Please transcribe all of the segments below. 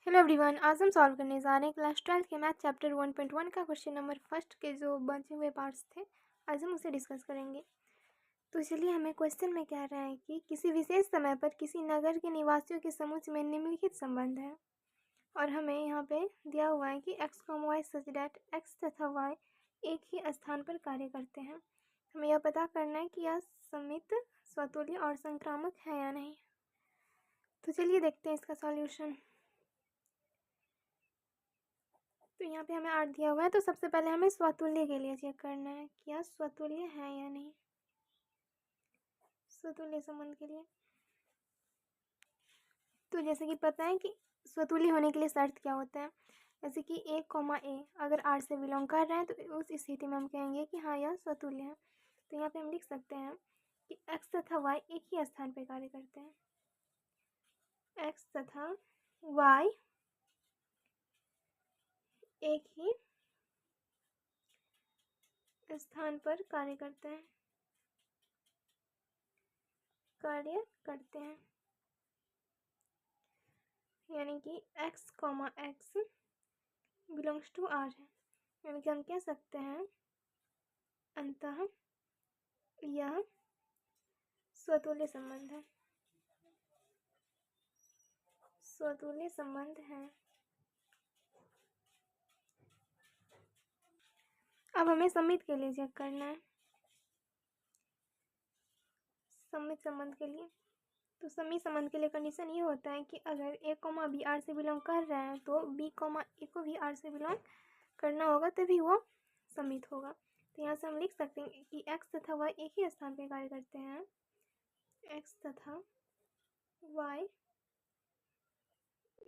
Hello everyone, आज हम solve करने जा रहे हैं क्लास 12 के मैथ चैप्टर 1.1 का क्वेश्चन नंबर फर्स्ट के जो बचे हुए पार्ट्स थे। आज हम उसे डिस्कस करेंगे। तो चलिए, हमें क्वेश्चन में कह रहा है कि किसी विशेष समय पर किसी नगर के निवासियों के समूह में निम्नलिखित संबंध है, और हमें यहाँ पे दिया हुआ है कि x, y such that x तथा y एक ही स्थान पर कार्य करते हैं। हमें यह पता करना है कि यह समित, स्वतुल्य और संक्रामक है या नहीं। तो चलिए देखते हैं इसका सॉल्यूशन। तो यहाँ पे हमें 8 दिया हुआ है, तो सबसे पहले हमें स्वतुल्य के लिए चेक करना है कि यह स्वतुल्य है या नहीं। स्वतुल्य संबंध के लिए तो जैसे कि पता है कि स्वतुल्य होने के लिए शर्त क्या होता है। जैसे कि a, a अगर R से बिलोंग कर रहा है तो उस स्थिति में हम कहेंगे कि हाँ, यह स्वतुल्य है। तो यहाँ पे हम लिख सकते हैं कि x तथा y एक ही स्थान पर कार्य करते हैं। x तथा y एक ही स्थान पर कार्य करते हैं। यानी कि x, x belongs to R है। यानी कि हम कह सकते हैं अंततः यह स्वतुल्य संबंध है। स्वतुल्य संबंध है। अब हमें समित के लिए चेक करना है। समित संबंध के लिए तो समित संबंध के लिए कंडीशन ये होता है कि अगर a, b R से बिलोंग कर रहा है तो b, a को भी R से बिलोंग करना होगा, तभी वो समित होगा। तो यहाँ से हम लिख सकते हैं कि x तथा y एक ही स्थान पर कार्य करते हैं। x तथा y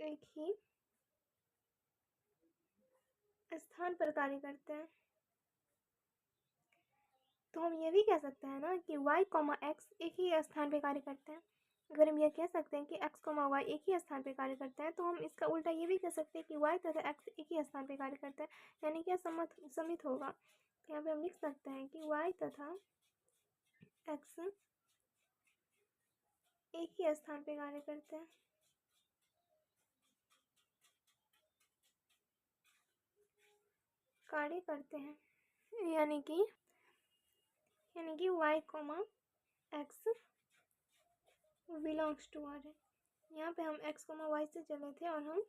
एक ही स्थान पर कार्य करते हैं। तो हम ये भी कह सकते हैं ना कि y, x एक ही स्थान पर कार्य करते हैं। अगर हम ये कह सकते हैं कि x, y एक ही स्थान पर कार्य करते हैं, तो हम इसका उल्टा ये भी कह सकते हैं कि y तथा x एक ही स्थान पर कार्य करते हैं, यानी कि यह समित होगा। तो यहाँ पे हम लिख सकते हैं कि y तथा x एक ही स्थान पर कार्य करते हैं। यानी कि y, x belongs to R है। यहाँ पे हम x, y से चले थे और हम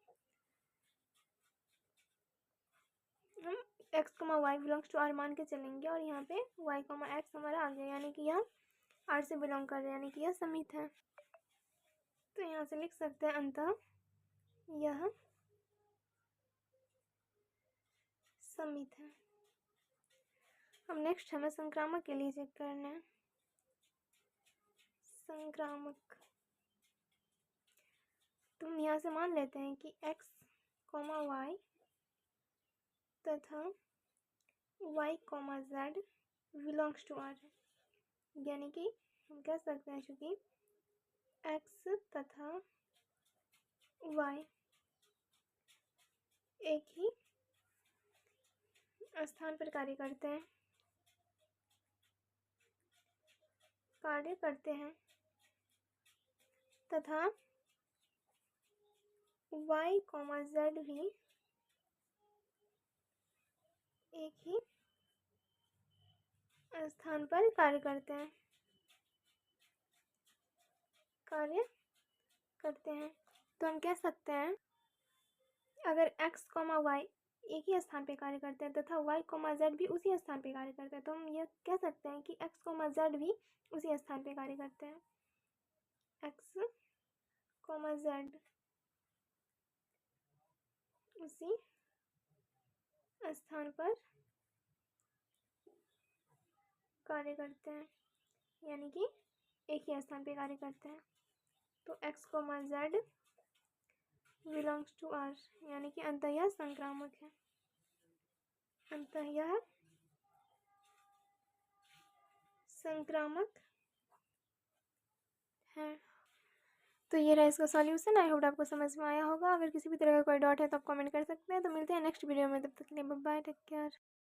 x, y belongs to R मान के चलेंगे, और यहाँ पे y, x हमारा आ गया, यानी कि यह R से बिलोंग कर रहा है, यानी कि यह समित है। तो यहाँ से लिख सकते हैं अंततः यह समित है। अब नेक्स्ट हमें संक्रामक के लिए चेक करना है। संक्रामक तो हम यहाँ से मान लेते हैं कि x, y तथा y, z belongs to R है। यानी कि हम कह सकते हैं चूँकि x तथा y एक ही स्थान पर कार्य करते हैं तथा y, z भी एक ही स्थान पर कार्य करते हैं। तो हम कह सकते हैं अगर x, y एक ही स्थान पे कार्य करते हैं तथा y, z भी उसी स्थान पे कार्य करते हैं, तो हम यह कह सकते हैं कि x, z भी उसी स्थान पे कार्य करते हैं। x, z उसी स्थान पर कार्य करते हैं, यानी कि एक ही स्थान पे कार्य करते हैं। तो x, z belongs to R, यानी कि अंततः यह संक्रामक है। है। तो ये रहा इसका सॉल्यूशन। आई होप आपको समझ में आया होगा। अगर किसी भी तरह का कोई डाउट है तो आप कमेंट कर सकते हैं। तो मिलते हैं नेक्स्ट वीडियो में, तब तक के लिए बाय बाय, टेक केयर।